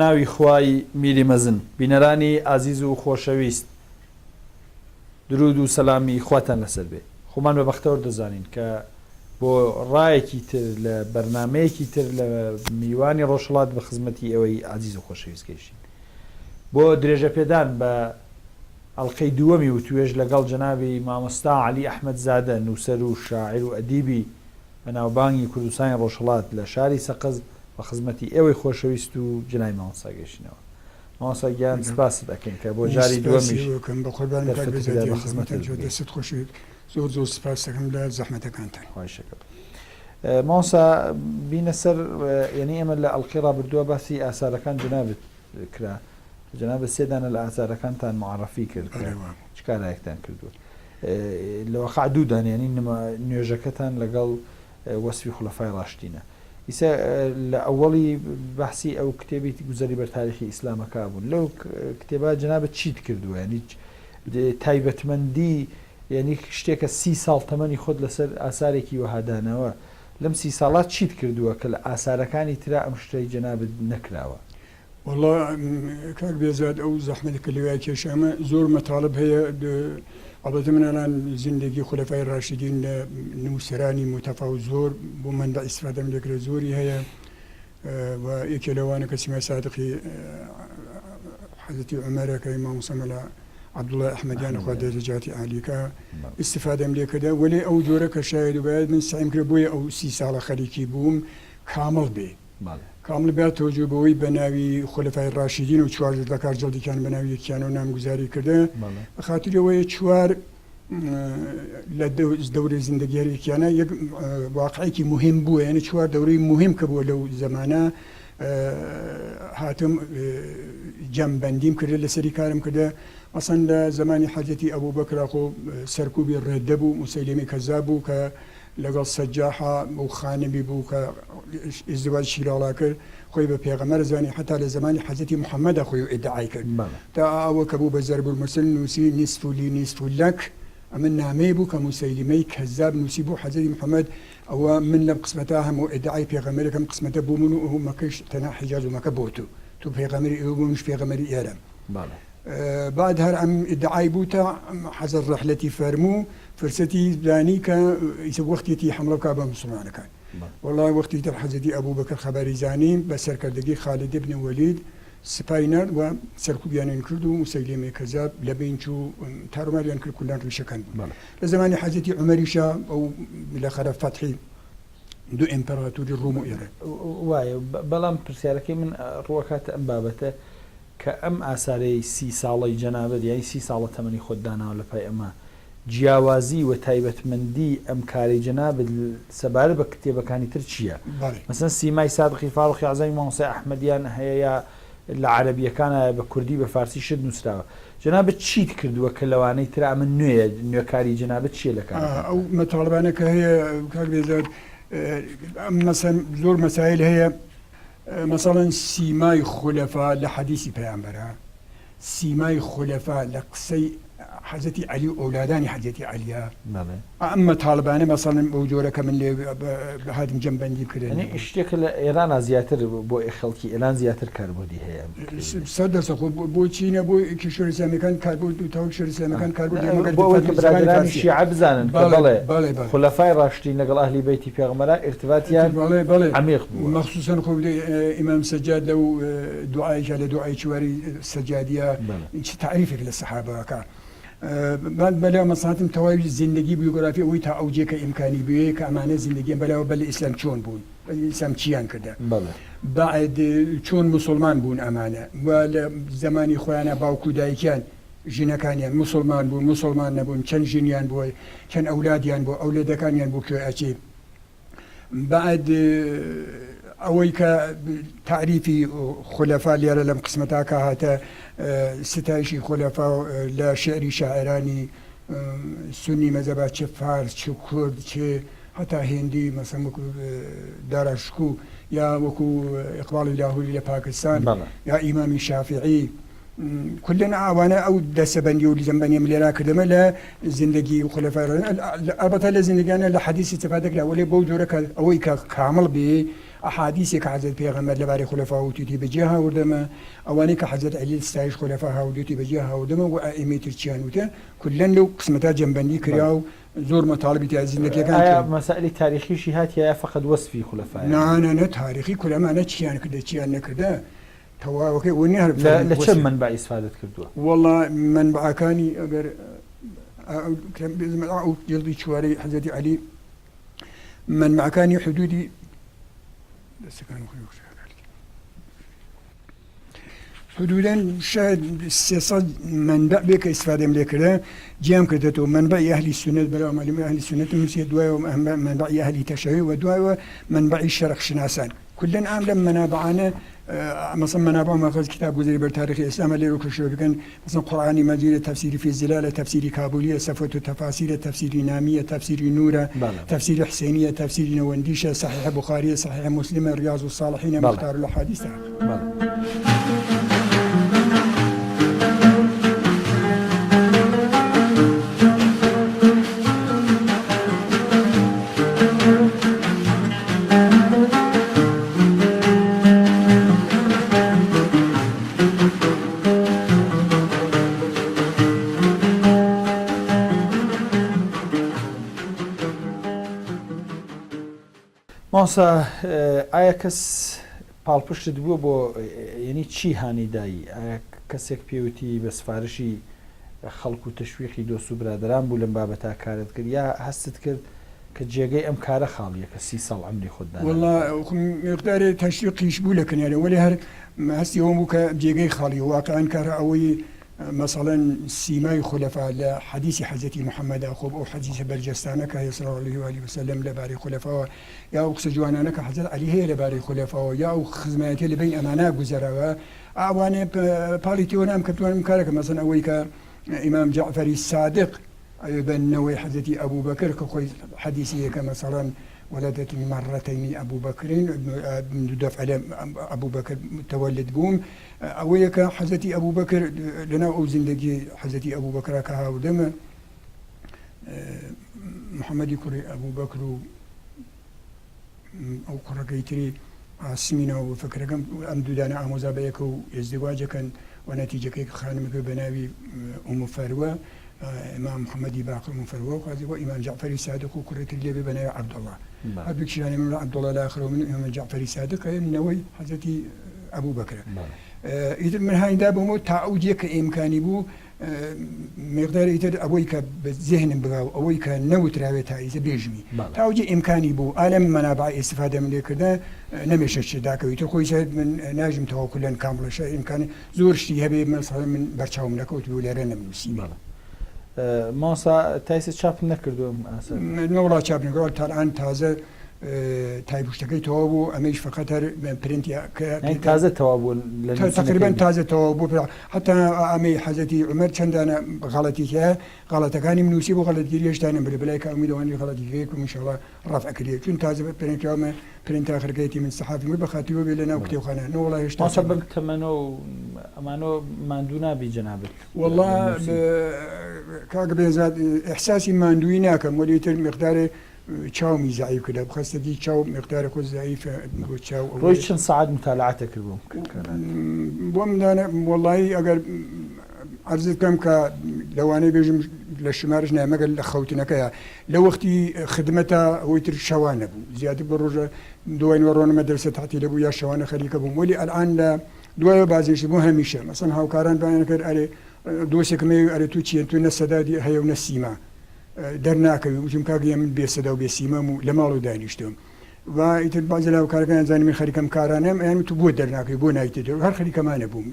بەناوی خوای میری مەزن بینەرانی ئازیز و خۆشەویست درود و سەلامی خواتان لەسەر بێ خۆمان بە بەختەوە دەزانین کە بۆ ڕایەکی تر لە بەرنمەیەکی تر لە میوانی ڕۆژهەڵات بە خزمەتی ئەوەی ئازیز و خۆشەویست گەیشتین بۆ درێژە پێدان بە ئەڵقەی دووەمی و توێژ لەگەڵ جەنابی مامۆستا عەلی ئەحمەد زادە نووسەر و شاعیر و ئەدیبی بەناوبانگی کوردستانی ڕۆژهەڵات لە شاری سەقز بە خزمەتی ئێوەی خۆشەویست و جنای مامۆستا گەیشتینەوە. مامۆستا گیان سپاس دەکەین کە بۆ جاری دووەمیش بە قوربانی کاک دەست خۆشی زۆر زۆر سپاس دەکەم لە زەحمەتەکانتان. مامۆستا بینە سەر یعنی ئێمە لە ئەڵقەی ڕابردووە باسی ئاسارەکان جنابت کرا جناب سێدانە لە ئاسارەکانتان معرفی کرد چ کارایەکتان کردووە لەوە خعدوودان ینی نوێژەکەتان لەگەڵ وەسفی خولەفای ڕاشتینە ئیسا لە ئەوەڵی بەحسی ئەو کتێبی گوزەری بەر تاریخی ئیسلامەکە بوون لەو کتێبە جنابەت چیت کردووە ینی تایبەتمەندی یعنی شتێکە 30 ساڵ تەمەنی خۆت لەسەر ئاسارێکی وەهادانەوە لەم 30 ساڵات چیت کردووە کە لە ئاسارەکانی ترا ئەم شتەی جنابت نەکراوە؟ والله کاک بێزاد ئەو زەحمەتێکە لەوای کێشامە زۆر مەتاڵب هەیە ئەڵبەتە من ئەلان زیندگی خولەفای ڕاشیدین لە نووسەرانی متەفاوت زۆر بۆ مندا ئیسفادەم لێکرێت زۆری هەیە و یەکێ لەوانە کە سیمای سادقی حەزەتی عومەرە کە مامۆستا مەلا عەبدوڵڵای ئەحمەدیان خوا دەرەجاتی عالیکە ئیستیفادەم لێکردا وەلێ ئەو جۆرە کە شاید و باید من سعیم کرد بۆیە ئەو 30 ساڵە خەریکی بووم کامڵ بێ کامل بێت تۆجو بەوەی بەناوی خولەفای ڕاشیدین و چوار لە کار جەڵدیکان بەناوی یەکیان و نامگوزاری کرده بە خاطرەوەی چوار لە دەورەی زیندگیارێکیانە یەک واقعێکی مهم بووە یعنی چوار دەورەی مهم کە بووە لەو زەمانە هاتم جەمبەندیم کرده لەسەری کارم کرده ئەسەن لە زمانی حەجەتی ئەبوو بەکر خۆ سەرکوبی ڕێدە بوو موسەیلەمی کەزاب بوو کە لەگەڵ سەجاحە و خانمی بوو کە ئیزدواج شیراڵا کرد خۆی بە پێغەمبەر زانی حتا لە زمانی حەزەتی محەممەدا خۆی ئیدعای کرد تا ئەوە کە بوو بە زەرب المرسل نووسی نیسف لی نیسف لەک ئەمە نامەیە بوو کە موسەیلمەی کەزاب نووسی بوو حەزەتی محەممەد ئەوە من لەم قسمەتە هەموو ئیدعای پێغەمبەرەکەم قسمەتە بوو من و مەکەش تەنها حیجاز و مەکە بۆ تو پێغەمبەری ئێوە بوو منش پێغەمبەری ئێرەم بعد هەر ئەم ئیدعای بوو تا حەزەر ڕەحلەتی فەرموو فرسەتی زانی کە ئیسە وەختێتی حملە بکا بە موسڵمانەکان وەڵای وەختی تر حەزەتی ئەبوو بەکر خەبەری زانیم بە سەرکردگی خالید بن وەلید سپای نرد و سەرکوبیانیان کرد و موسەیلمەی کەزاب لە بین چوو تاڕماریان کرد کولان ڕیشەکان لە زمانی حەزەتی عومەریشە ئەو لە خەرە فەتحی دوو ئیمپەراتۆری ڕۆم و ئێران وایە بەڵام پرسیارەکەی من ڕوەکاتە ئەم بابەتە کە ئەم ئاسارەی 30 ساڵی جەنابەت یانی 30 ساڵە تەمەنی خۆت داناوە لە پای ئەمە جیاوازی و تایبەتمەندی ئەم کاری جەنابەت سەبارەت بە کتێبەکانی تر چییە؟ مەسەن سیمای سادقی فاڕوقی عەزای مامۆستای ئەحمەدیان هەیە یا لە عەرەبیەکانە بە کوردی بە فارسی شت نووسراوە جەنابەت چیت کردووە کە لەوانەی تر ئەمە نوێکاری جەنابەت چییە لە کار ئەو مەتاڵبانە کە هەیە کاک بێزاد زۆر مەسایل هەیە مثلا سیمای خولەفا لە حەدیسی پەیامبەرە سیمای خولەفا لە قسەی حەزەتی عەلی و ئەولادانی حەزەتی عەلیە ئەمە تاڵبانە مەسەڵەن ئەو جۆرەکە من لێ هاتم جەمبەندی کردن شتێکە لە ئێرانە زیاتر بۆ خەڵکی ئێران زیاتر کاربردی هەیە 100% بۆ چینە بۆ کیشوەری ئیسلامیەکان کاربرد و تاوەک شوێری ئیسلامیەکان کاربردی شیعە بزانن بەڵێ خولەفای ڕاشتین لەگەڵ ئەهلی بەیتی پێغەمبەر ارتباطیان عمیق بوو مەخسوساً خۆ ئیمام سەجاد لەو دوعایە لە دوعای چواری سەجادیە چ تعریفێک لە سەحابەکە بعد بەلا مەساحتم تەواوی زیندگی بیوگرافی ئەوەی تا ئەوجێکە ئیمکانی بوێ کە ئەمانە زیندگیان بەلاوە بەل ئیسلام چۆن بوون ئیسلام چیان کردە بعد چۆن موسڵمان بوون ئەمانە و لە زمانی خۆیانە باوکو دایکیان ژنەکانیان موسڵمان بوون موسڵمان نەبوون چەند ژنیان بووە چەند ئەولادیان بۆ ئەولادەکانیان بۆ کوێ ئەچێ بعد ئەوەی کە تعریفی خولەفا لێرە لەم قسمەتاکە هاتە ستایشی خولەفا لە شعری شاعرانی سنی مەذهب چه فارس چه کورد چه هەتا هێندی مەسەڵەن وەکو داراشکو یا وەکو ئیقباڵی لاهوری لە پاکستان یا ئیمامی شافعی كلنا ئەوانە ئەو دەسەبەندی و زەمبەندیم لێرا کردەمە لە زیندگی خولەفای ئەلبەتە لە زیندگیانە لە حەدیث استفادە کرا وەلێ بەو جۆرە کە ئەوەی کە کامڵ بێ ئەحادیثێک کە حەزرەت پێغەمبەر لەبارەی خولەفا وتوتی بەجێ هاوردەمە ئەوانەی کە حەزرەت عەلی ستایش خولەفا هاوردوتی بەجێ هاوردەمە و ئائیمەی ترکیان وتە کولەن لەو قسمەتا جەمبەندی کرا و زۆر مەتاڵبی تا زیندەکیەکان ئایا مەسائلی تاریخیشی هاتیە فقط وەسفی خولەفا نانە تاریخی کولەمانە چیان کردە چیان نەکردە تەواوەکەی وەنی هەر لە چ منبع ئیسفادەت کردووە والله منبعەکانی ئەگەر ئەو جڵدی چوارەی حەزرەتی عەلی منبعەکانی حدودی دەستەکان حدوداً شاید 300 منبع بێ کە ئیسفادەم لێ کردە جیام کردێتەوە منبعی ئەهلی سنت بەراو مەعلومەی ئەهلی سنت نووسێ دوایەوە منبعی ئەهلی تەشەیع و دوایەوە منبعی شەرق شناسان كلن عام لما منابعنا مثلا منابع ماخذ كتاب وزير بالتاريخ الاسلام اللي يكشف كان مثلا قراني مجيد تفسير في الزلاله تفسير كابوليه صفوه تفاسير تفسير ناميه تفسير نوره تفسير حسينيه تفسير نونديشه صحيح بخاري صحيح مسلم رياض الصالحين مختار الاحاديث ماسا ئایا کەس پاڵپشت بووە بۆ یعنی چی هانیدایی ئایا کەسێک پێوتی بە سفارشی خەڵک و تەشویقی دۆست و برادران بوو لەم بابەتا کارت کرد یا هەستت کرد کە جێگەی ئەم کارە خاڵیە کە 30 ساڵ عمری خۆتدا والله مقدار تەشویقیش بوو لە کنارە وەلی هەر هەستی ئەوم بوو کە جێگەی خاڵی واقعاً کارە ئەوەی مثلا سیمای خلفاء لحديث حضرت محمد أخوب أو حديث برجستانك صلى الله عليه وسلم لباري خلفاء يا أقصى جوانانك حضرت علي هي لباري خلفاء يا خدماتي لبين أمانة جزروا أواني باليتيون أم كتوان مكارك مثلا أويك إمام جعفر الصادق أيضا نوي حضرت أبو بكر كخوي حديثي كمثلا ولدتني مرتين أبو بكر من دفع أبو بكر تولد بوم أويك حزتي أبو بكر لنا أو زندگي حزتي أبو بكر كهاودم محمد كري أبو بكر أو كرقيتري عاصمين وفكركم أمدودانا أموزا بيكو ازدواجا كان ونتيجة كيك خانمك بناوي أم فروة إمام محمد باقر أم فروة وإمام جعفر الصادق وكرة اللي بناوي عبد الله هذا كشان من عبد الله الآخر ومن إمام جعفر الصادق نوي حزتي أبو بكر إذا من هاي دابو مو تعوجي كإمكاني بو مقدار إذا أبويك بالذهن بغاو أبويك نوت راويتها إذا بيجمي تعوجي إمكاني بو ألم منابع استفادة من كذا نمشش ذاك ويتركوا يسد من ناجم توكلا كامل شيء إمكاني زور شيء هبي مثلا من برشاو من كوت بيولارنا من سيما ماسا تايس شاب نكردو نولا شاب نقول الآن تازة تایبوشتەکەی تەوا بوو ئەمەش فقط هەر پرنتی تازە تەوا بوو تقریبا تازە تەوا بوو حتا ئەمەی حەزەتی عومەر چەندانە غەڵەتی هەیە غەڵەتەکانی منووسی بۆ غەڵەتگیری هێشتانە بر بلای کە ئومیدوانی غەڵەتیگەیەک و انشاءالله ڕەفع کردێ چون تازە پرنتیاومە پرنت آخرەکەیەتی من سەحافی بە خاتیوە بێ لەناو کتێبخانە نەوەڵا هێشتا ماسا بن تەمەنە و ئەمانە ماندوو نابی جەنابەت والله کاک بێزاد ئیحساسی ماندووی ناکەم وەلی تر مقدارێ چاومی ضعیف کرده بخواستگی چاو مقدار خود ضعیف بود چاو روی چند ساعت مطالعات کردم بوم دانه والله اگر عرض کم که لوانه بیشم لشمارش نه مگر لخوتنا که لوقتی خدمتا ویتر شوانه بود زیادی بروجه دوین ورون مدرسه تعطیل بود یا شوانه خلیقه بود ولی الان لا دوای بعضیش مهم میشه مثلا هاوکاران بیان کرد اره دوستی که می اره تو چی تو نسدادی هیو نسیما دەرناکەوی وچم کاگەی من بێسەدا و بێسیمەم و لە ماڵ و دانیشتم و ئیتر بازە لاو کارەکان زانی من خەریکەم کارانم ئەیان تو بۆ دەرناکەی بۆ نایتر هەر خەریکەمانە بووم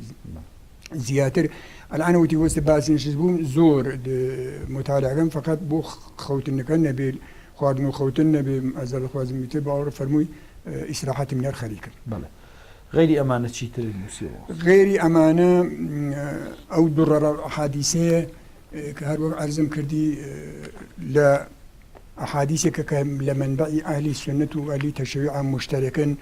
زیاتر الان وتی وەستە بازنشت بووم زۆر مطالعەکەم فقط بۆ خەوتنەکە نەبێ خواردن و خەوتن نەبێ ئەزەل خوازم میتر باوەڕ فەرمووی ئیسراحەتم نەر خەریکم غيري أمانة شيء الموسيقى غيري أمانة أو درر حادثة كهرب عرضم كردي لا أحاديثك كمنبع أهل السنة وأهل تشيع مشتركا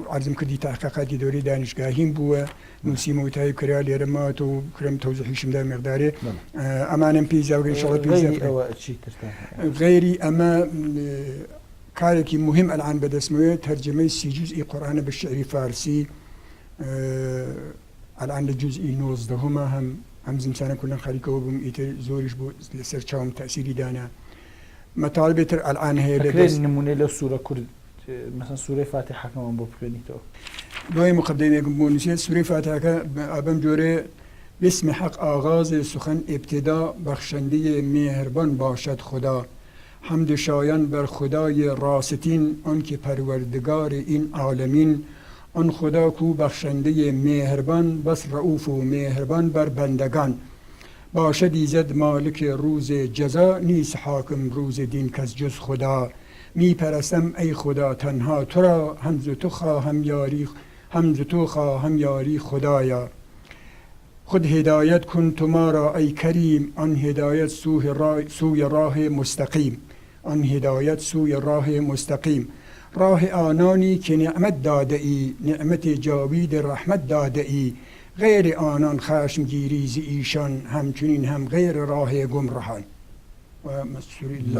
عرضم كردي تحقيقات دوري دانشگاهين بوا نسيم وتايب كريال يرمات وكرم توضيحي شمدا مقداره أمانا بيزا وإن شاء الله بيزا غيري غيري أما كارێکی مهم الآن بەدەستمەوە تەرجمەی 30 جزئی قورآنە بە شعری فارسی الآن لە جزئی 19 هم زمسانە کولن خەریکەوە بووم ئیتر زۆریش بۆ لەسەر چاوم تەسیری دانا مەتاڵبێتر الآن هەیە لە نمونەی لە سوورە کورد مثلا سوورەی فاتحەکەمان بۆ بخوێنیتەوە دوای مقدمێکم بۆ نووسێت سوورەی فاتحەکە بەم جۆرە بسم حق آغاز سخن ابتدا بخشنده مهربان باشد خدا حمد شایان بر خدای راستین آن که پروردگار این عالمین آن خدا کو بخشنده مهربان بس رؤوف و مهربان بر بندگان باشد ایزد مالک روز جزا نیست حاکم روز دین کس جز خدا می پرستم ای خدا تنها تو را هم ز تو خواهم یاری خدایا خود هدایت کن تو ما را ای کریم آن هدایت سوی راه مستقیم آن هدایت سوی راه مستقیم راه آنانی که نعمت داده ای نعمت جاوید رحمت داده ای غیر آنان خشم گیری ز ایشان همچنین هم غیر راه گمراهان و مسوری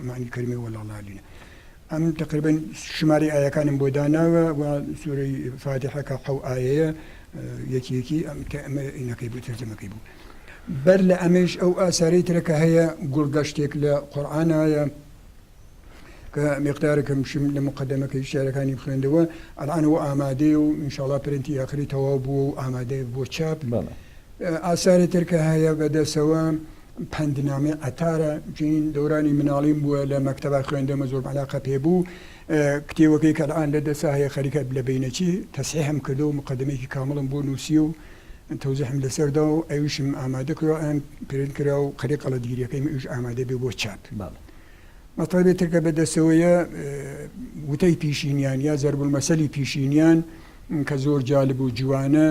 معنی کلمه والله علينا ام تقریبا شماری آیەکانم بۆ داناوە و سوورەی فاتحەکە حەو ئایەیە یەکی ئینەکەی بوو تەرجەمەکەی بوو بەر لە ئەمەش ئەو ئاسارەی ترەکە هەیە گوڵگەشتێک لە قورئانایە کە مقدارێکم لە مقدمەکەی شعرەکانی بخوێندەوە الان و ئامادەیە و ئینشاڵڵا پرنتی ئاخری تەواو بووە و ئامادەیە بۆ چاپ ئاساری ترکە هەیە بەدەستەوە پندنامە ئەتارە چین دەورانی مناڵیم بووە لە مەکتەبا خوێندەمە زۆر عەلاقە پێبوو کتێوەکەی کە الان لە دەسا هەیە خەریکە لە بینەچی تەسحیحم کردو و مقدمەیەکی کامڵم بۆ نووسی و تەوزیحم لەسەردا و ئەویشم ئامادە کرا ئەم پرنت کرا و خەریق قەڵەدگیریەکەی ئەویش ئامادە بێ بۆ چاپ مەطلبێ ترکە بەدەستەوەیە وتەی پیشینیان یا زەربولمەسەلی پیشینیان کە زۆر جالب و جوانە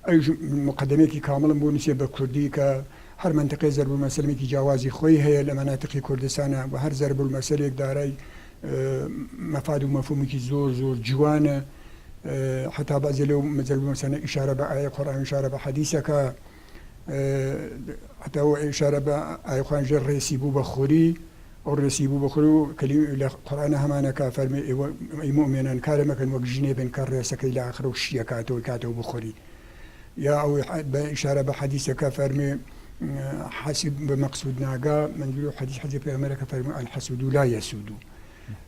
ئەویش مقدمەیەکی کامڵم بۆ نووسێ بە کوردی کە هەر منطقەی زەربولمەسەلێکی جیاوازی خۆی هەیە لە مەناتقی کوردستانە و هەر زەربولمەسەلێک دارای مەفاد و مەفهومێکی زۆر جوانە حتا بەعزێ لەو زەربولمەسەلە ئیشارە بە ئایە قورئان ئیشارە بە حەدیثەکە حتا ئیشارە بە ئایە قورئان ژێر ڕێسی بوو بە خوری ئەو ڕێسی بوو بە خوری و لە قورئانە هەمانەکە فەرمێ ئەی مؤمنان کارە مەکەن وەک ژنێ بن کە ڕێسەکەی لە ئاخرە و شیە کاتەوە بخۆری یا ئەو بە ئیشارە بە حەدیثەکە فەرمێ حاسب بمقصود ناقا منجلو حديث پیغمبرك فرمى الحسود لا يسود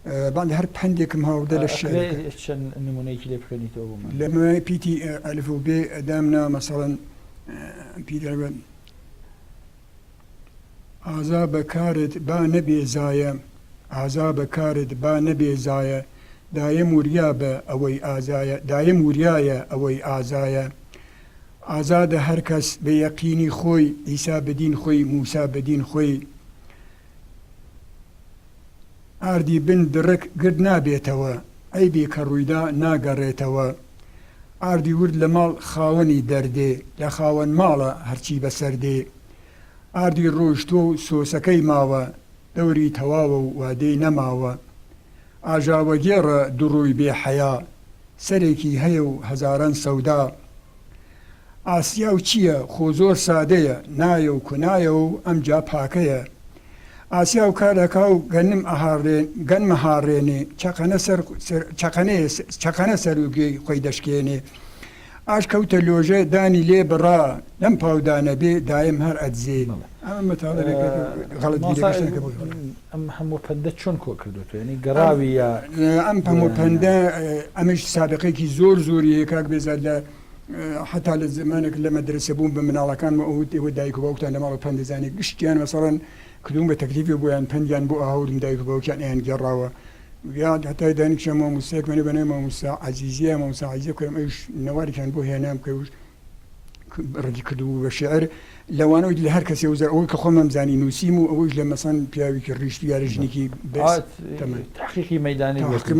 بعد هر پندكم هاوده للشعر شن نمونه‌ای که بخونید او لما بيتي الف و ب دامنا مثلا بيتي عذاب كارد با نبي زايا عذاب كارد با نبي زايا دايم ورياب اوي ازايا دايم وريايا اوي ازايا آزاد هر کس به یقینی خوی عیسی بدین خوی موسی بدین خوی ئاردی بن درک گرد نابێتەوە ئەیبی کە ڕوویدا ناگەڕێتەوە ئاردی ورد لە ماڵ خاوەنی دەردێ لە خاوەن ماڵە هەرچی بەسەردێ ئاردی ڕۆژتۆ و سۆسەکەی ماوە دەوری تەواوە و وادەی نەماوە ئاژاوەگێڕە دوڕووی بێ حەیا سەرێکی هەیە و هەزاران سەودا ئاسیا و چییە خۆ زۆر سادەیە نایە و کونایە و ئەمجا پاکەیە ئاسیا و کارەکە و گەنمە هاڕێنێ چەقەنە سەرروگەی خۆی دەشکێنێ ئاش کەوتە لۆژە دانی لێ بڕا لەم پاودانە بێ دایم هەر ئەدزێ ئەم هەموو پەندە چۆن کۆ کردوتە ینی گەڕاوی یا ئەم هەموو پەندە ئەمەش سابقەیەکی زۆریە کاک بێزار لە حتا لە زمانێک لە مەدرسە بووم بە مناڵەکانمە ئەوە دایک و باوکتان لە ماڵە پەندەزانێک گشتیان مەسەڵەن کدوم بە تەکلیفی بۆیان پەندیان بۆ ئاهەورم دایک و باوکیان ئەیان گێڕاوە یا هەتای دانیکشە مامۆستایەک منێ بەنێ مامۆستا عەزیزیە مامۆستا عەزیزە کەم ئەوش نەوارێکیان بۆ هێنام کە ڕەگی کردبوو بە شێعر لەوانەوەی لە هەر کەسێ وزار ئەوەی کە خۆمەم زانی نووسیم و ئەوەش لە مەسەن پیاوێکی ڕیشتی یا ژنێکی تحقیقی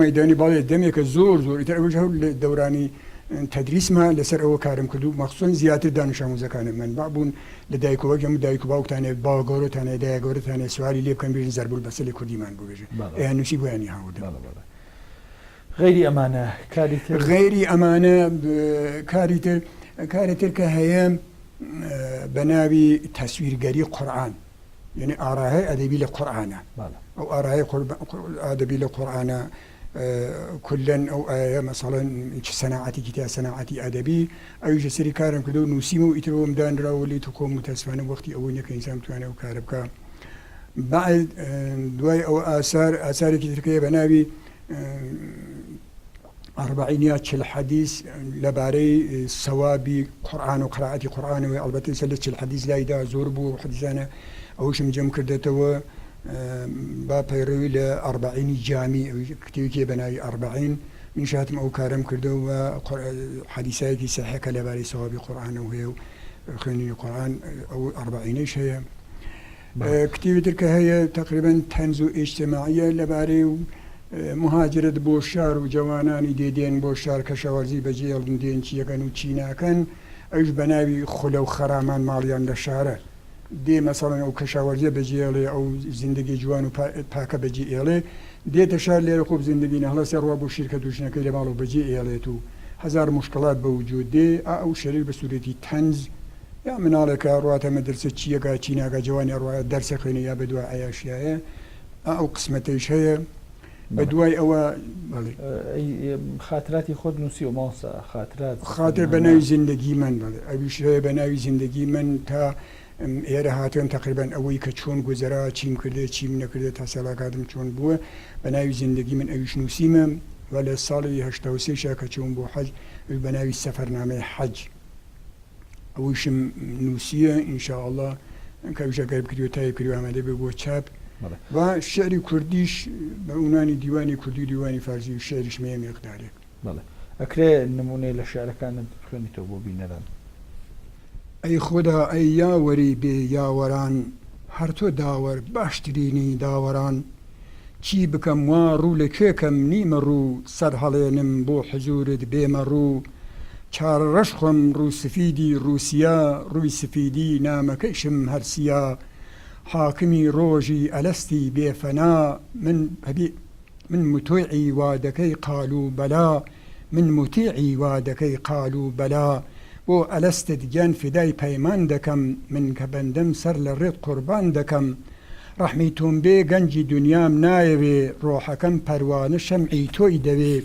مەیدانی باڵێ دەمێکە زۆر ئیتر ئەوەش هەر لە دەورانی تدریسمە لەسەر ئەوە کارم کردو مەخسوسن زیاتر دانش ئامۆزەکانم منبع بوون لە دایکەوە گەم دایک و باوکتانێ باوە گەورەتانێ دایە گەورەتانێ سوالی لێ بکەن بێژن زەربولمەسەلی کوردیمان ببێژن ئەیان نووسی بۆیانی هاوردە غیری ئەمانە غیری ئەمانە کاری تر کە هەیە بە ناوی تەسویرگەری قورئان يعني ئاراهەیە ئەدەبی لە قورئانە بەڵێ ئەو ئاراهەیە ئەدەبی لە قورئانە كلن أو مثلا صناعتي كتاب صناعتي أدبي أو جسري كارم كدو نوسيمو إتروم دان راولي تكون متاسفانه وقتي أولي كإنسان توانا وكاربكا بعد دواي أو آثار كتير بنابي أربعينيات الحديث لباري صوابي قرآن وقراءة قرآن والبته سلسلة الحديث لا يدا زوربو حديثانا أوشم جم كردتوا باپەیڕەوی لە 40 جامی کتێوکی بەناوی 40 من شاتم ئەو کارم کردەوە حەدیثایەکی سەحیحە لەبارەی سەوابی قورئانەوە هەیە و خوێندنی قورئان ئەو 40ەیش هەیە کتێوێتر کە هەیە تقریبا تەنز و ئیجتیماعیە لەبارەی و مهاجرت بۆ شار و جوانانی دێدێن بۆ شار کەشاوەرزی بەجێهێڵن دێن چیەکەن و چی ناکەن ئەوش بەناوی خولە و خەرامان ماڵیان لە شارە دێ مەسەڵەن ئەو کەشاوەرزیە بەجێڵێ ئەو زیندگی جوان و پاکە بەجێ ئێڵێ دێتە شار لێرە خۆب زیندگی نەهڵە سەرڕوا بۆ شیرکە دوژنەکەی لە ماڵ و بەجێ ئێڵێت و هەزار مشکلات بە وجود دێ ئەو شەریک بە سوورەتی تەنز یا مناڵێکە ڕاتە مەدرسە چیەکە چی ناکە جوانی ڕواە دەرسە خوێنێ یا بە دوای عەیاشیایە ئەو قسمەتەیش هەیە بە دوای ئەوە خاتراتی خۆت نووسی و ماوسە خاتر بە ناوی زیندگی من بڵێ ئەویش هەیە بە ناوی زیندگی من تا ئێرە هاتوێن تقریبان ئەوەی کە چۆن گوزەرا چیم کردێ چیم نەکردێت تا سەلاکاتم چۆن بووە بە ناوی زیندگی من ئەویش نووسیمە و لە ساڵی 83 کە چۆن بۆ حەج بە ناوی سەفەرنامەی حەج ئەویشم نووسیە ئینشاءڵڵا کەوشەکە بکردو تای کردو ئامادە بێ بۆ چاپ و شعری کوردیش بە عنوانی دیوانی کوردی و دیوانی فارسی و شعریش مەیە مقدارێک بەڵێ ئەکرێ نمونەی لە شعرەکانت خوێنیتەوە بۆ بینەران ئەی خۆدا ئەی یاوەری بێ یاوەران هەر تۆ داوەر باشترینی داوەران چی بکەم وا ڕوو لە کێکەم نیمە ڕوو سەر هەڵێنم بۆ حزورت بێمە ڕوو چارە ڕەش خۆم ڕوو سفیدی رووسیا ڕووی سفیدی نامەکەیشم هەرسیا حاکمی ڕۆژی ئەلەستی بێفەنا من متوعی وادەکەی قال و بەلا من متیعی وادەکەی قال و بەلا بۆ ئەلەستت گیان فدای پەیمان دەکەم من کە بەندەم سەر لە ڕێت قوربان دەکەم ڕەحمی تۆم بێ گەنجی دنیام نایەوێ ڕۆحەکەم پەروانە شەمعی تۆی دەوێ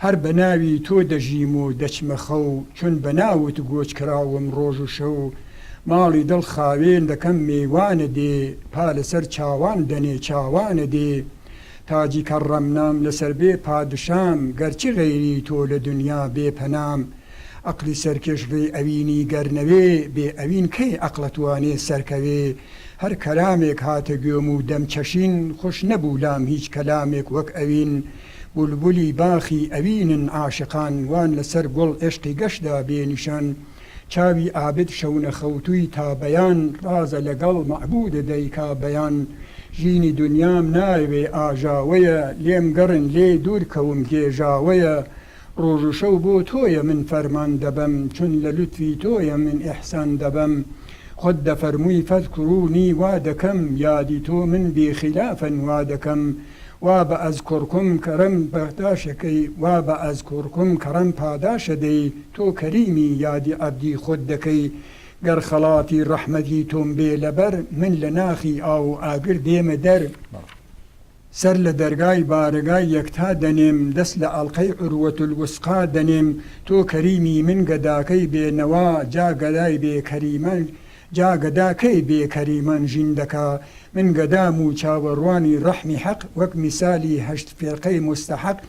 هەر بە ناوی تۆ دەژیم و دەچمە خەو چون بە ناوت گۆچ کراوم ڕۆژ و شەو ماڵی دڵ خاوێن دەکەم میوانە دێ پا لەسەر چاوان دەنێ چاوانە دێ تاجی کەڕەمنام لەسەر بێ پادشام گەرچی غەیری تۆ لە دنیا بێ پەنام عەقلی سەرکەش بێ ئەوینی گەرنەوێ بێ ئەوین کەی عەقڵەتوانێ سەرکەوێ هەر کەلامێک هاتە گوێم و دەمچەشین خوش نەبوو لام هیچ کەلامێک وەک ئەوین بولبولی باخی ئەوینن عاشقان وان لەسەر گوڵ عێشقی گەشدا بێنیشان چاوی ئابد شەونە خەوتووی تا بەیان ڕازە لەگەڵ مەعبودە دەیکا بەیان ژینی دنیام ناوێ ئاژاوەیە لێم گەڕن لێ دوور کەوم گێژاوەیە ڕۆژ و شەو بۆ تۆیە من فەرمان دەبەم چون لە لوتفی تۆیە من ئیحسان دەبەم خۆت دەفەرمووی فەذکورونی وا دەکەم یادی تۆ من بێخلافەن وا دەکەم وا بە ئەذکورکم کەرەم پاداشەکەی وا بە ئەذکورکم کەرەم پاداشە دەی تۆ کەریمی یادی عەبدی خۆت دەکەی گەر خەڵاتی ڕەحمەتی تۆم بێ لەبەر من لە ناخی ئاو و ئاگر دێمە دەر سەر لە دەرگای بارگای یەکتا دەنێم دەست لە ئەڵقەی عوروەت الوسقا دەنێم تۆ کەریمی من گەداکەی بێنەوا جا گەدای بێ کەریمەن جا گەداکەی بێ کەریمەن ژین دەکا من گەدام و چاوەڕوانی ڕەحمی حەق وەک میسالی هەشت فێرقەی مستەحەق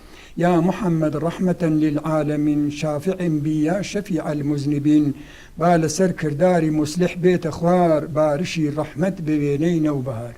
یا محەممەد ڕەحمەتەن للعالەمین شافعم بی یا شەفیع المذنبین با لەسەر کرداری موسلح بێتە خوار بارشی ڕەحمەت بوێنەی نەوبەهار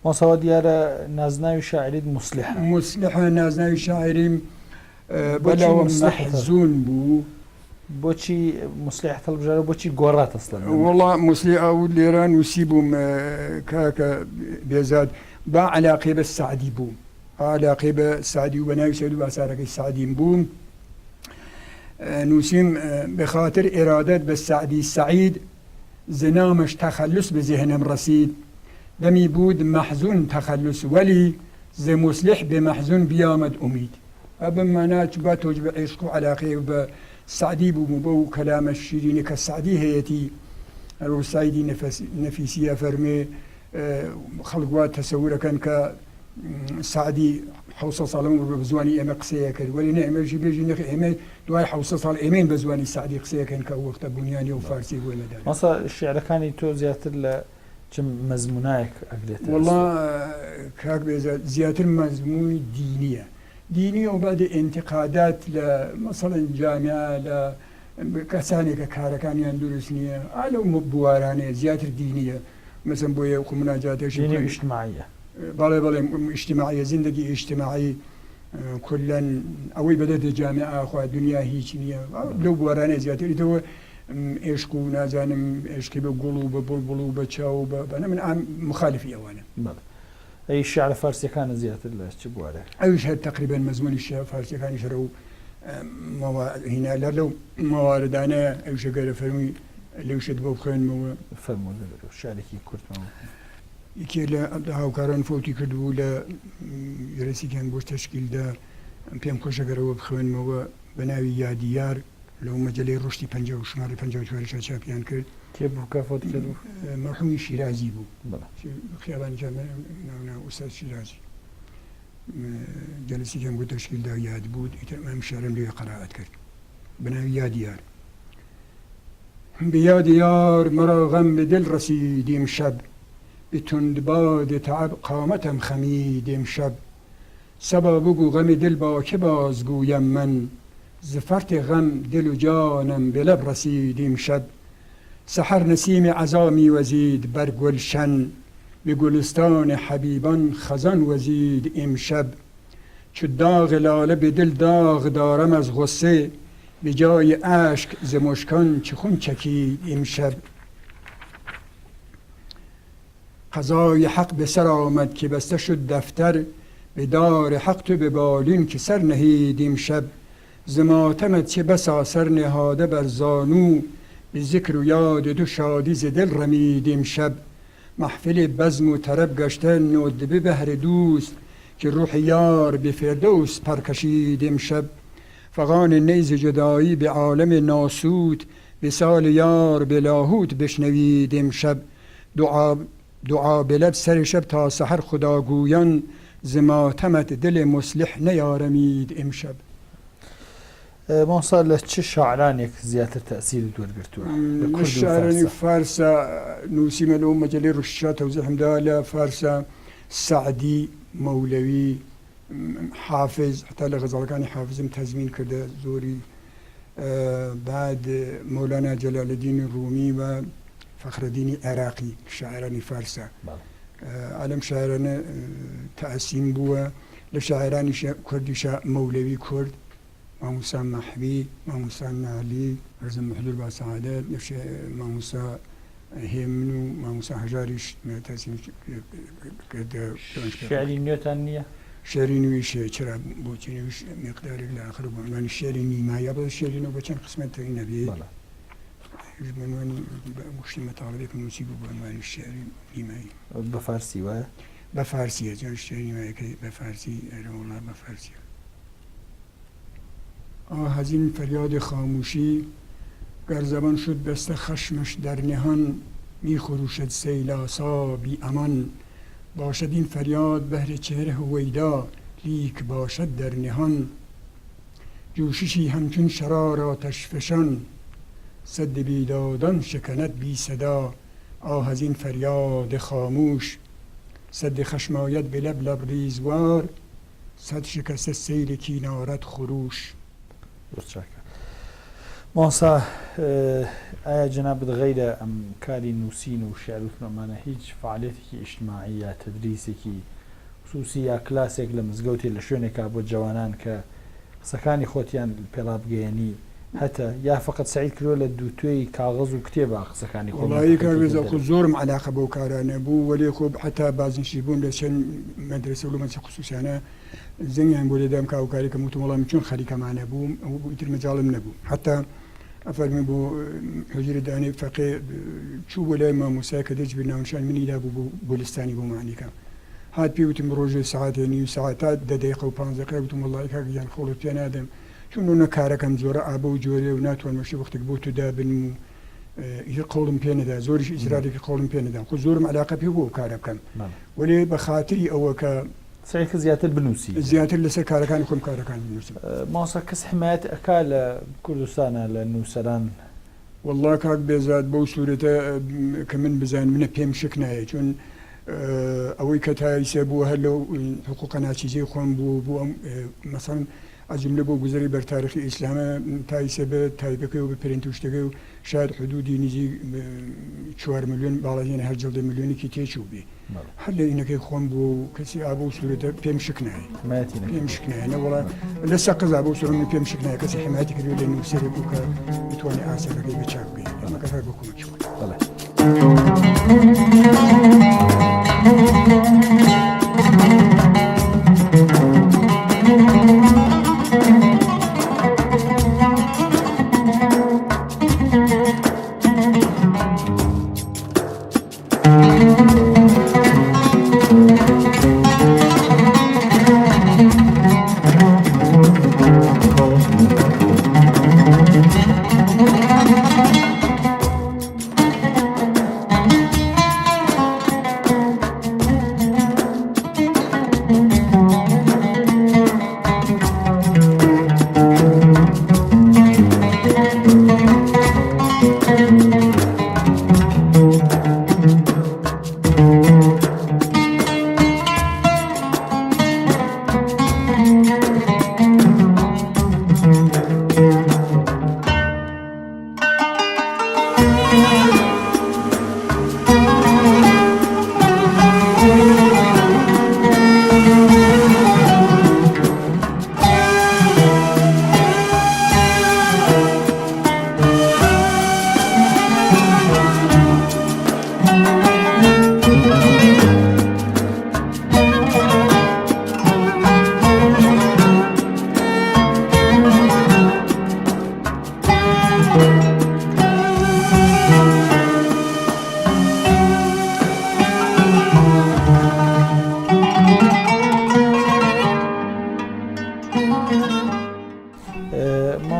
مۆسەوا دیارە نازناوی شاعریت موسلیحە. مصلحە نازناوی شاعریم بۆچی بەلاوە مصلحە؟ مەحزون بوو. بۆچی موسلیح هەڵبژارە بۆچی گۆڕات ئەسڵەن؟ وڵا موسلی ئەو لێران وسی بووم کاکە بێزاد با علاقێ بە سعدی بوو، علاقێ بە سعدی و بە ناوی سەید و ئاسارەکەی سعدیم بووم. نووسیم بخاطر إرادة بالسعدي السعيد زنامش تخلص بذهنم رصيد دمي بود محزون تخلص ولي زي مصلح بمحزون بيامد أميد أبا ما ناج باتوج بعشق علاقه بالسعدي بو كلام الشيرين كالسعدي هيتي الوسعيدي نفيسية فرمي خلقوات تصورة كان كسعدي حوصة صالون بزواني إما قسية كد ولي نعمل شي بيجي نخ إما دواي حوصة صال إيمين بزواني سعدي قسية كان كوقت بنياني وفارسي ولا دار. مصا الشعر كان تو زيادة كم مزموناك أقدر. والله كاك زيادة مزمون دينية وبعد انتقادات مثلا جامعة ل كساني ككاركان يندرسني على مبوارانة زيادة دينية مثلا بويا ومناجات دينية اجتماعية. بالي اجتماعية زندگي اجتماعي كلا أوي بدأت جامعة أخوة الدنيا هيك نية لو بورانا زيادة تو عشقو نازانم عشقي بقولو ببلبلو بتشاو أنا من عام مخالفي أوانا. بله. أي الشعر الفارسي كان زيادة شو بواره؟ أي شيء تقريبا مزمون الشعر الفارسي كان يشرو هنا لو موارد أنا أي شيء قال فرمي لو شد بوخين مو فرموا الشعر كي كرت مو یکی هاوکاران فوتی کردبوو لە یرەسیکیان بۆ تەشکیل دا پێم خۆشەگەرەوە بخوێنمەوە بە ناوی یادیار لەو مەجەلەی ڕشتی 50 و شماری 54 چاپیان کرد. کێ بوو کە فۆت کرد؟ مەرحومی شیرازی بوو، بەڵێ خیابانی ناونا ئوستاد شیرازی. جەلسیکیان بۆ تەشکیل دا یاد بود ئیتر ئەم شارم لێ قەرائەت کرد بە ناوی یادیار. بياد يار مرا غم بدل رسید امشب بتند باد تعب قامتم خمید امشب سبا بگو غم دل با که بازگویم من زفرت غم دل و جانم به لب رسید امشب سحر نسیم عزامی وزید بر گلشن به گلستان حبیبان خزان وزید امشب چو داغ لاله به دل داغ دارم از غصه به جای اشک ز مشکان چه خون چکید امشب قضای حق به سر آمد که بسته شد دفتر به دار حق تو به بالین که سر نهید امشب ز ماتمت چه بسا سر نهاده بر زانو به ذکر و یاد تو شادی ز دل رمید امشب محفل بزم و طرب گشته ندبه بهر دوست که روح یار به فردوس پرکشید امشب فغان نیز جدایی به عالم ناسوت به سال یار به لاهوت بشنوید امشب دعا به لب سر شب تا سحر خداگویان ز ماتمت دل مصلح نیارمید امشب. مۆسا لە چه شاعرانێک زیاتر تأثیری دووەرگرتووە؟ شاعرانی فارسا نووسیمە لەو مەجەلەی ڕشتشا تەوزیحمدا لە فارسا سعدی مەولەوی حافظ حتا لە غەزەڵەکانی حافزم تەزمین کردە زۆری بعد مولانا جلال الدین رومی و فخرالدین عراقی شاعرانی فارسا عالم شاعرانە تەعسیم بووە لە شاعرانی کوردیشا مەولەوی کورد ماموسا محوی ماموسا نالی ڕزم محلول با سعادت ماموسا هێمن و ماموسا هەژاریش تەزمین کردە. شعری نوێتان نییە؟ شعری نویشە چرا بۆچی نویش مقدارێک لە آخر بۆ عنوانی شعری نیمایە بە شعرینەوە بە چەند قسمەتەوەی نەبێ عنوانی مشتی مطالبێک نووسی بوو بە عنوانی شعری نیمایی بە فارسی وایە؟ بە فارسیە جان شعری نیمایەکەی بە فارسی ئەرەوەڵا بە فارسیە. هزین فریاد خاموشی گر زبان شد بسته خشمش در نهان می خروشد سیلاسا بی امان باشد این فریاد بهر چهره هویدا لیک باشد در نهان جوششی همچون شرار آتش فشان سد بیدادان شکند بی صدا از این فریاد خاموش سد خشم آید به لب لبریزوار صد شکست سیل کین آرد خروش. ماسا ئایا جنابەت غەیرە ئەم کاری نووسین و شێعر و فنەمانە هیچ فعالیەتێکی ئیجتیماعی یا تدریسێکی خصوصی یا کلاسێک لە مزگەوتی لە شوێنێکا بۆ جوانان کە قسەکانی خۆتیان پێڵابگەیەنی هەتا یا فقط سعید کردووە لە دووتوێی کاغەز و کتێبە قسەکانی وڵایی کارێزە خۆ زۆرم علاقە بەو کارانە بوو وەلێ خۆ حتا بازنشی بوون لە چەند مەدرسە و لە مەچە خصوصیانە زەنگیان بۆ لێدام کاوکاری کە وتم وەڵام چۆن خەریکەمانە بووم ئەو ئیتر مەجاڵم نەبوو حتا ئەفەرمی بۆ حجری دانی فەقێ چوو بۆ لای مامۆسای کە دەچ بێ ناونشان منیدا بوو بۆ لستانی بۆ معنیکە هات پێی وتم ڕۆژێ سەعاتێنی و سەعاتات 10 دقیقە و 15 دقیقە وتم وەڵڵی کاکەگیان خۆڵت پێ نادەم چون نە کارەکەم زۆرە ئابە و جۆرێ و ناتوان مەشی وەختێک بۆ تو دابن و هیچ قەوڵم پێ نەدا زۆریش ئیجرارێکی قەوڵم پێ نەدام خۆ زۆرم علاقە پێ بۆ کارە بکەم وەلێ بە خاتری ئەوە کە سعیکە زیاتر بنووسی زیاتر لەسەر کارەکانی خۆم کارەکان بنووسم ماسا کەس حمایەت ئەکا لە کوردستانە لە نووسەران والله کاک بێزاد بەو سوورەتە کە من بزان منە پێم شک نایە چون ئەوەی کە تایسە بووە هەر لەو حقوقە ناچیزەی خۆم بوو بۆ مەسەڵەن ئەجملە بۆ گوزەری بەرتارخی ئیسلامە تایسە بە تایبەکەی و بە پرینت و شتەکەی و شاید حدودی نزیک 4 ملیۆن باڵایەنە هەر جەڵدە ملیۆنێکی تێچوو بێ هەر لە ئینەکەی خۆم بوو کەسی ئابە و سوورەتە پێم شک نایە پێم شک نایە نەوەڵا لە سەقزا بۆ سوورە من پێم شک نایە کەسی حمایەتی کردو لە نووسەرێک بوو کە بتوانێت ئاسەرەکەی بەچاک بێت ئەمەکە هەر بە کۆمەکی خۆی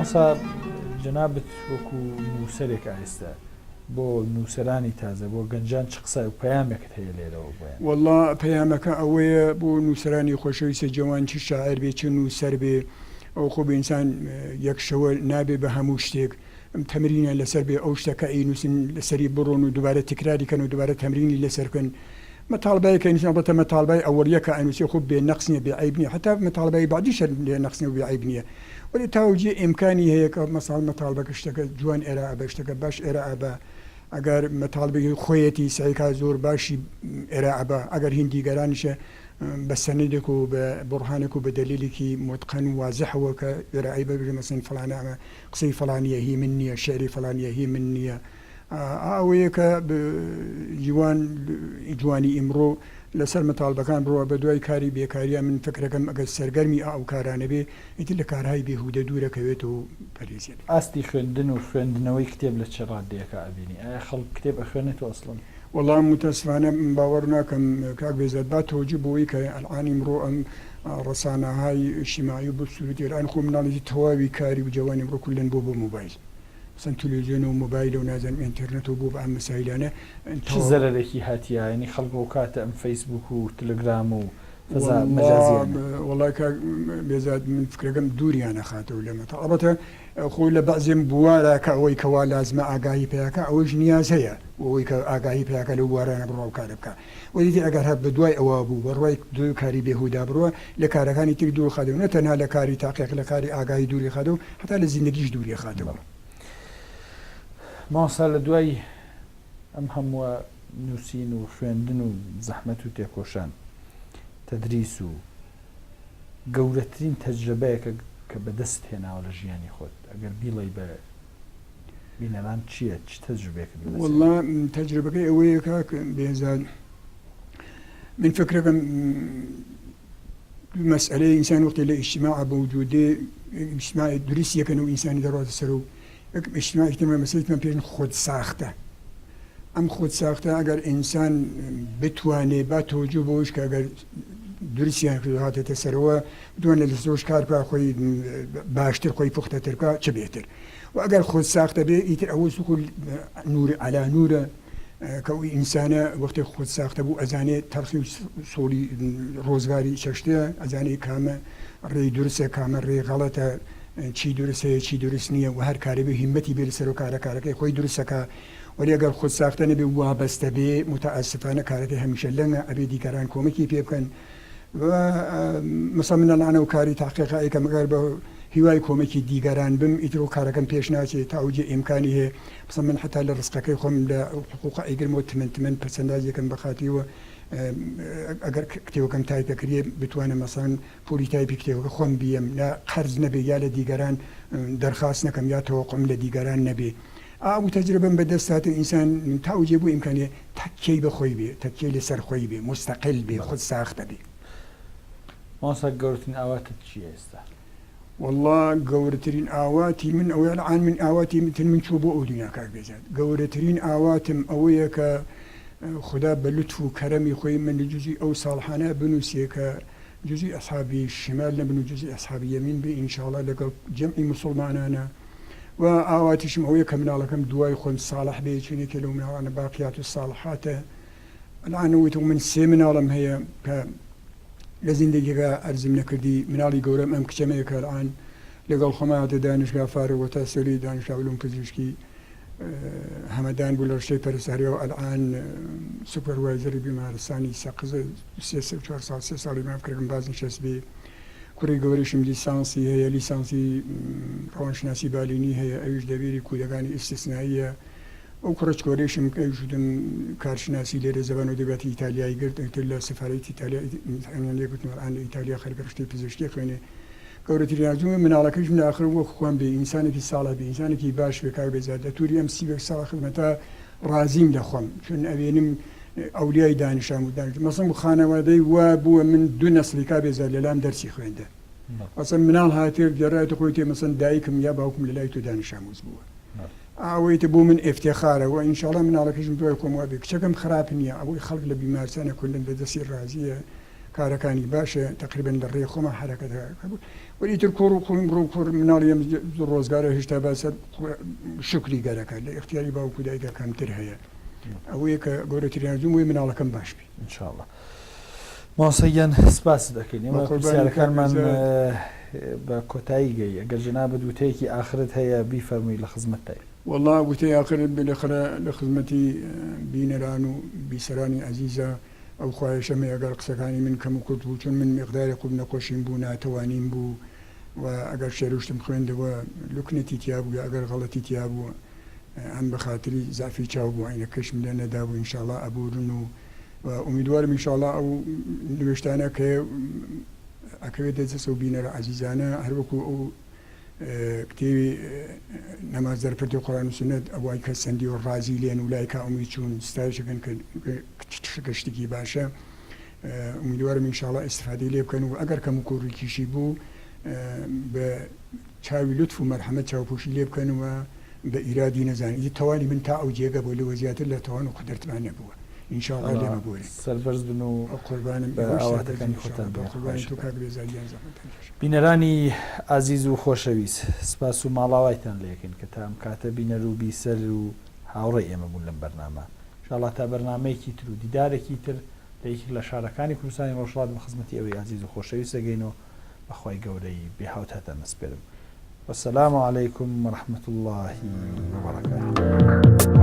ماسا جنابەت وەکو نووسەرێک ئایستا بۆ نووسەرانی تازە بۆ گەنجان چ قسە و پەیامێکت هەیە لێرەوە بۆیان والله پەیامەکە ئەوەیە بۆ نووسەرانی خۆشەویستە جوان چ شاعر بێ چ نووسەر بێ ئەو خۆ بە ئینسان یەک شەوە نابێ بە هەموو شتێک تەمرینە لەسەر بێ ئەو شتەکە ئینووسن لەسەری بڕۆن و دووبارە تکراریکەن و دووبارە تەمرینی لەسەرکەن مەتاڵبایەکە ئینسان بەتە مەتاڵبای ئەوەریەکە ئەنووسی خۆ بێ نەقص نیە بێ عیب نیە حتا مەتاڵبای بعدیش لێ نەقص نیە و بێ عیب نیە ولی تاوجێ ئیمکانی هەیە کە مەساڵ مەتاڵبەکە شتەکە جوان ئێرە بە شتەکە باش ئێرە ئابە ئەگەر مەتاڵبێکی خۆیەتی سعیکا زۆر باشی ئێرە ئابە ئەگەر هیندیگەرانیشە بە سەنێدێک و بە بڕهانێک و بە دەلیلێکی متقن و وازەحەوە کە ئێرە ئەی بەبێ مەسەن فڵانە ئەمە قسەی فڵانیە هی من نییە شعری فڵانیە هی من نییە ئەوەیە کە جوانی ئیمڕۆ لەسەر مەتاڵبەکان بڕوە بە دوای کاری بێکاریە من فکرەکەم ئەگەر سەرگەرمی ئەو کارانە بێ ئیتر لە کارهای بێهودە دوورەکەوێت و پەرێزێت ئاستی خوێندن و خوێندنەوەی کتێب لە چ ڕادەیەکە ئەبینی ئایا خەڵک کتێب ئەخوێنێت و ئەسڵن وەڵام متەسفانە باوەڕ ناکەم کاک بێزات با تۆجی بۆی کە ئەلعانی ئیمڕۆ ئەم ڕەسانەهای اجتیماعی و بۆ سوورەتی ئێران خۆ مناڵێکی تەواوی کاری و جوانی ئیمڕۆ کولەن بۆ مۆبایل مثلا تلویزیۆن و مۆبایل و نازانم ئینتەرنێت و بۆ بە ئەم مەسایلانە چ زەرەرێکی هاتیە ینی خەڵک بۆ کاتە ئەم فەیسبوک و تلگرام و فەزا مەجازیان وەڵای کاک بێزات من فکرەکەم دووریانە خاتەوە لەمە ئەڵبەتە خۆی لە بەعزێم بوارە کە ئەوەی کەوا لازمە ئاگاهی پێیاکە ئەوەش نیاز هەیە ئەوەی کە ئاگاهی پێیاکە لەو وارانە بڕۆ و کارە بکە وەدیتی ئەگەر هەب بە دوای ئەوە بوو بەڕوای دوو کاری بێهودا بڕوە لە کارەکانی تر دوور خاتەوە نە تەنها لە کاری تاقیق لە کاری ئاگاهی دووری خاتەوە هەتا لە زیندگیش دووری خاتەوە ماسا لە دوای ئەم هەمووە نووسین و خوێندن و زەحمەت و تێکۆشان تەدریس و گەورەترین تەجربەیەکە کە بەدەست هێناوە لە ژیانی خۆت ئەگەر بیڵێ بە بینەران چییە چ تەجربەیەکە والله تەجربەکەی ئەوەیە کاکە بێزاد من فکرەکەم مسئلة إنسان وقت لا اجتماع بوجوده اجتماع درس يكن إنسان دراسة سرو اجتماع مسألة ما بين خود ساخته أم خود ساخته أجر إنسان بتواني بتوجه بوش كأجر درس يعني هذا تسروا بتواني لزوج كاربا خوي باشتر خوي فخته تركا شبيهتر وأجر خود ساخته بيتر أول سكول نور على نور كوي إنسانة وقت خود ساخته بو أزاني ترخي صولي روزغاري ششته أزاني كامل ري درسه كامل ري غلطه چی درسته چی درست نیه و هر کاری به همتی برسه رو کار که خوی درسته که ولی اگر خود ساخته نبی وابسته به متاسفانه کارت همیشه لنگه ابی دیگران کمکی پی بکن و مثلا من الان و کاری تحقیق ای که مگر به هوای کمکی دیگران بم ایترو کارکم پیش ناچه توجه امکانیه مثلا من حتی لرزقه که خم لحقوق ایگر متمن پسندازی کم بخاطی و اگر کتیو کم تایپ کریه بتوانم مثلا پولی تایپ کتیو که خم بیم نه قرض نبی یا لدیگران درخواست نکم یا توقم لدیگران نبی او تجربه به دستات انسان توجه بو امکانیه تکی بخوی بی تکی لسر خوی بی مستقل بی خود ساخته بی ماسا گەورەترین ئاواتت چییە ئێستا؟ والله گەورەترین ئاواتی من ئەوەیە الان من ئاواتی من چوو بۆ ئەو دنیا کاک بێزاد گەورەترین ئاواتم ئەوەیە کە خدا بە لوتف و کەرەمی خۆی من لە جوزی ئەو ساڵحانە بنووسێ کە جوزی ئەسحابی شمال نەبن و جوزی ئەسحابی یەمین بێ ئینشاءڵڵا لەگەڵ جەمعی موسڵمانانە و ئاواتیشم ئەوەیە کە مناڵەکەم دوای خۆم ساڵح بێ چونێکە لەو مناڵانە باقیات و ساڵحاتە الان وتو من سێ مناڵم هەیە کە لە زیندگیەکە ئەرزم نەکردی مناڵی گەورەم ئەم کچەمەیە کە الان لەگەڵ خۆمە هاتە دانشگا فارغ تەحصیلی دانشگا علوم پزیشکی هەمەدان بوو لە ڕشتەی پەرستاریەوە الان سوپەروایزەری بیمارستانی سەقزە 3 ساڵی مافکردم باز نشست بێ کوڕی گەورەشم لیسانسی هەیە لیسانسی ڕەوانشناسی بالینی هەیە ئەویش دەبیری کودەکانی ئیستیسناییە ئەو کوڕچ گەورەشم ئەوشتم کارشناسی لێرە زەبان و دەبێتی ئیتالیایی گرت لە سەفارەتی ئیتالیا لێگوتم الان لە ئیتالیا خەرگە ڕشتەی پزیشکی خوێنێ گەورەترین ئارزوومە مناڵەکەش من ئاخر وەکو خۆم بێ ئینسانێکی ساڵح بێ ئینسانێکی باش بێ کار بێزاد دەتوری ئەم 30 ساڵە خزمەتە ڕازیم لە خۆم چون ئەوێنم ئەولیای دانیشتم و دانیشتم مەسەڵەن خانەوادەی وا بووە من دوو نەسڵی کا بێزاد لەلام دەرسی خوێندە مەسەڵەن مناڵ هاتێ گەڕایەتە خۆی تێ مەسەڵەن دایکم یا باوکم لە لای تۆ دانیشتآموز بووە ئەوەیتە بۆ من ئفتێخارەوە ئینشاڵڵا مناڵەکەشم دوای خۆم وا بێ کچەکەم خراپ نییە ئەوەی خەڵک لە بیمارستانە کوردن بەدەستی ڕازیە کارەکانی باشە تقریبن لە ڕێی خۆمە حرەکەت وەریتر کوڕ و خۆم بڕۆ کوڕ مناڵیم ڕۆزگارە هێشتا باسە شکری گەرەکە لە اختیاری باوکو دایکە کەمتر هەیە ئەوەیە کە گەورەترین ئارزووم وەی مناڵەکەم باش بێ ئینشاءڵڵا ماسەیان سپاس دەکەین ئێمە پرسیارەکانمان بە کۆتایی گەی ئەگەر جەنابەت وتەیەکی ئاخرت هەیە بیفەرمووی لە خزمەتتای والله وتەی ئاخرت بێلەخرە لە خزمەتی بینەران و بیسەرانی عەزیزە ئەو خواهشەمە ئەگەر قسەکانی من کەم و کورت بوو چون من مقداری قوب نەخۆشیم بوو ناتەوانیم بوو و ئەگەر شێروشتم خوێندەوە لوکنەتی تیا بوو ئەگەر غەڵەتی تیا بووە ئەم بە خاتری زافی چاو بوو عینەکەشم لێ نەدا بوو ئینشاءڵڵا ئەبورن و ئومیدوارم ئینشاءڵڵا ئەو نوێشتانە کە ئەکەوێت دەجەسە و بینەرە عەزیزانە هەروەکو ئەو کتێوی نەماز دەرفەتی قورئان و سونەت ئەوای کە سەندی و ڕازی لێن و لای کاومی چوون ستایشەکەن کە گەشتێکی باشە ئومیدوارم ئینشاءڵڵا ئیستیفادەی لێ بکەن و ئەگەر کەم و کوڕێکیشی بوو بە چاوی لوتف و مەرحەمەت چاوپۆشی لێ بکەنەوە بە ئیرادی نەزانین توانی من تا ئەو جێگە بۆ لەوە زیاتر لە توان و قدرتمان نەبووە ئینشاءڵڵا لێمە بۆرێ سەربەرز بن و قوربانم بە ئاواتەکانی خۆتان قوربانی تۆ کاک بێزادیان زەحمەت بینەرانی عەزیز و خۆشەویست سپاس و ماڵاوایتان لێ یەکەین کە تا ئەم کاتە بینەر و بیسەر و هاوڕێی ئێمە بوون لەم بەرنامە ئینشاءڵڵا تا بەرنامەیەکی تر و دیدارێکی تر لە یەکێک لە شارەکانی کوردستانی ڕۆژهەڵات بە خزمەتی ئەوەی عەزیز و خۆشەویست دەگەینەوە بەخوای گەورەی بێهاوت هاتان نەسپێرم وەسەلامو عەلەیکوم وەڕەحمەتوڵڵاهی وبەڕەکاتوه